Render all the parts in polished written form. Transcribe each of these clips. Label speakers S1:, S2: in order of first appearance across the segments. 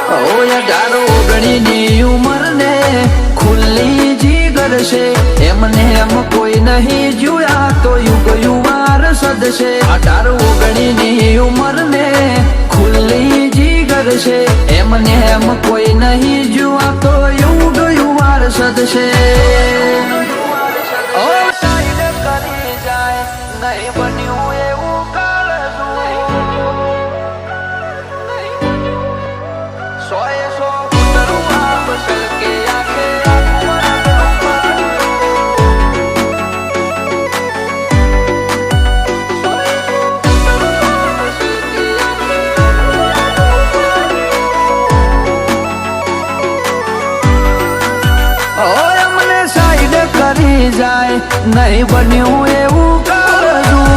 S1: 18 19ની ઉંમર ને ખુલ્લી જીગર છે, એમને એમ કોઈ નહીં જોયા તો યુગ યુવાર સદશે. 18 19ની ઉંમર ને ખુલ્લી જીગર છે, એમને એમ કોઈ નહીં જોયા તો યુગ યુવાર સદશે. ઓ સાઈડ કરી જાય નહીં બન્યું એવું કાળજું, 100 ફૂટનું આપ સલકે આંખે જાય નહીં બન્યું એવું કાળજું,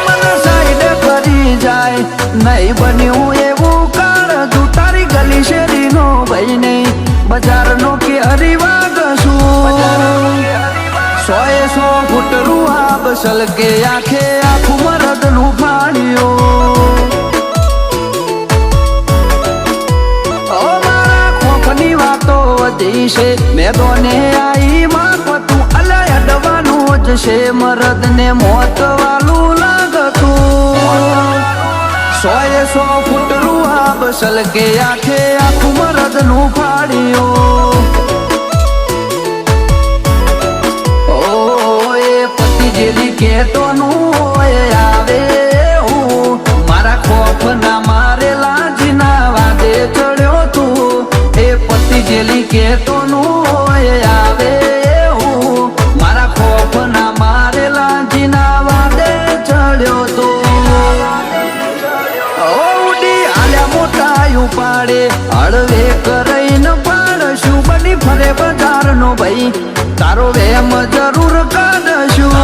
S1: મને સાઈડ કરી જાય નહીં બન્યું એવું કાળજું. તારી ગલી શેરીનો ભાઈ નહીં બજારનો કે હરિવાગ શું, 100 ફૂટ રૂહા બસલ કે આંખે આખું મરદનું ફાડ્યું. મેદોને આઈ માં તું અલય અડવાનું જ છે, મરદ ને મોત વાલું લાગતું. 100 ફૂટ રૂહા બસલ કે આંખે આખું મરદ નું ફાડ્યું. ઓ એ પતિ જેલી કેતોનું આવે હું, મારા ખોફ ના મારેલા જીના વાદે ચડ્યો તું. એ પતિ જેલી કેતોનું આવે હું, મારા ખોફ ના મારેલા જીના વાદે ચડ્યો તો. ઉડી આલ્યા મોટા પાડે હળવે કરાઈને પાડશું, બની ફરે બજાર નો ભાઈ તારો વેમ જરૂર કાઢશું.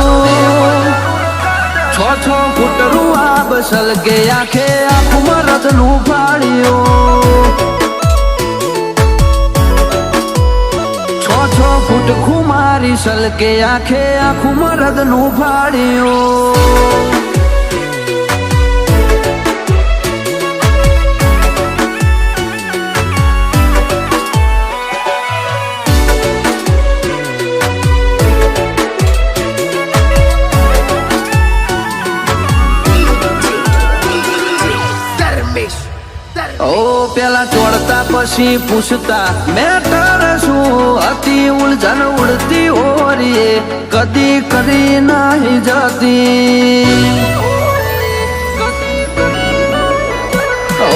S1: 6 ફૂટ રૂહા બસલ કે આંખે આખું મરદ નું ફાડ્યું. 6 ફૂટ ખુમારી સલકે આંખે આખું મરદ નું ફાડ્યું. ઓ પેલા ચોડતા પછી પૂછતા મેટર શું હતી, ઉલઝન ઉડતી હોરીએ કદી કરી નહીં જતી. ઓ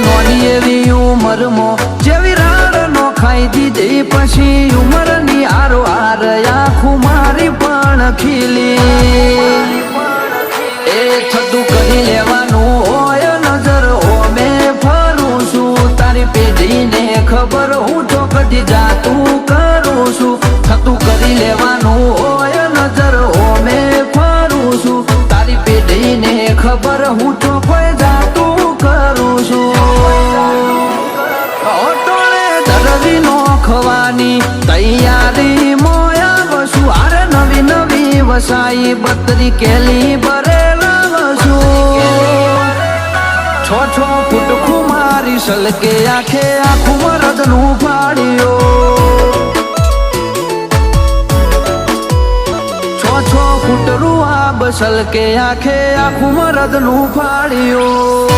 S1: નોની એવી ઉંમરમાં જેવી રાડ નો ખાઈ દીધી, પછી ઉંમરની આરો હાર આખું મારી પણ ખીલી. એ થતું કરી લેવાનું હોય નજર ઓમે ફરું છું, તારી પેઢીને ખબર હું ચોકડી જાતું કરું છું. થતું કરી લેવાનું હોય નજર ઓમે ફરું છું, તારી પેઢીને ખબર હું ચોકડી જાતું કરું છું. ઓટોળે દરવી નો ખવાની તૈયારી મોયા વસું, આરે નવી નવી વસાઈ 32 કેલી ભરેલા વસું. 6 ફૂટ ખુમારી સલકે આંખે આખું મરદ નું ફાડ્યું. 6 ફૂટ રૂહા બસલ કે આંખે આખું મરદ નું ફાડ્યું.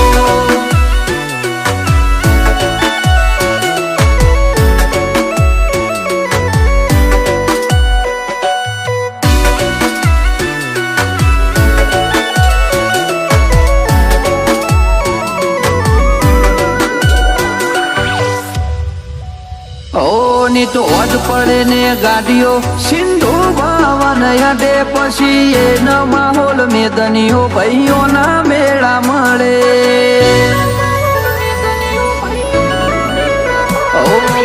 S1: ની તો હોજ પડે ને ગાડીઓ સિંધુ ભવન અડે, પછી એનો માહોલ મેદનીઓ ભાઈઓના મેળા મળે.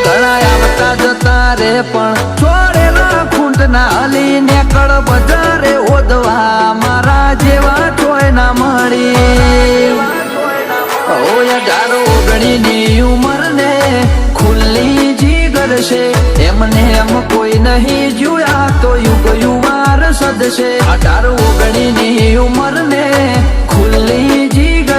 S1: ઘણા આવતા જતા રે પણ છોડેલા ખૂંટના હલી ને કળ બજારે ઓદવા મારા જેવા ચોય ના મળી. 18 19ની ઉંમર ને ખુલ્લી જીગર છે, એમને એમ કોઈ નહીં જોયા તો યુગ યુવાર સદશે. 18 19ની ઉંમર ને ખુલ્લી જીગર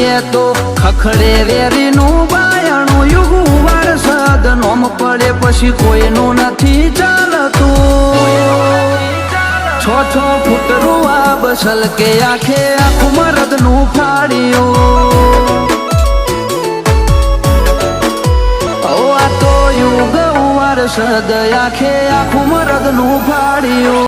S1: એ તો ખખડે વેરીનું બાયણું યુગ વારસદ નોમ પડે પછી કોઈનું નથી ચાલતું 6 ફૂટ રૂવા બસલ કે આખે આખું મરદનું ફાડ્યું આ તો યુગ વારસદ આખે આખું મરદનું ફાડ્યું